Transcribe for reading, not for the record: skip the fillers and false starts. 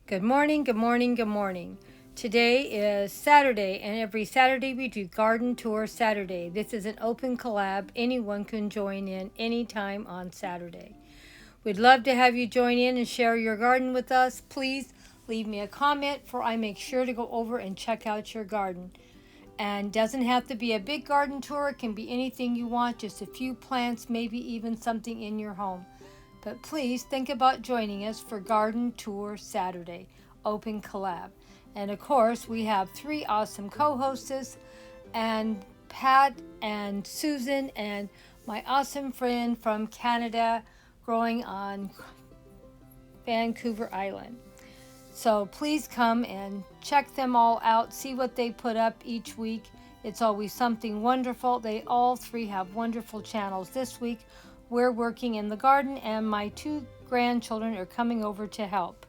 Good morning, good morning, good morning. Today is Saturday, and every Saturday we do Garden Tour Saturday. This is an open collab. Anyone can join in anytime on Saturday. We'd love to have you join in and share your garden with us. Please leave me a comment, for I make sure to go over and check out your garden. And doesn't have to be a big garden tour. It can be anything you want, just a few plants, maybe even something in your home. But please think about joining us for Garden Tour Saturday, Open Collab. And of course, we have three awesome co-hosts, and Pat and Susan and my awesome friend from Canada growing on Vancouver Island. So please come and check them all out, see what they put up each week. It's always something wonderful. They all three have wonderful channels. This week we're working in the garden, and my two grandchildren are coming over to help.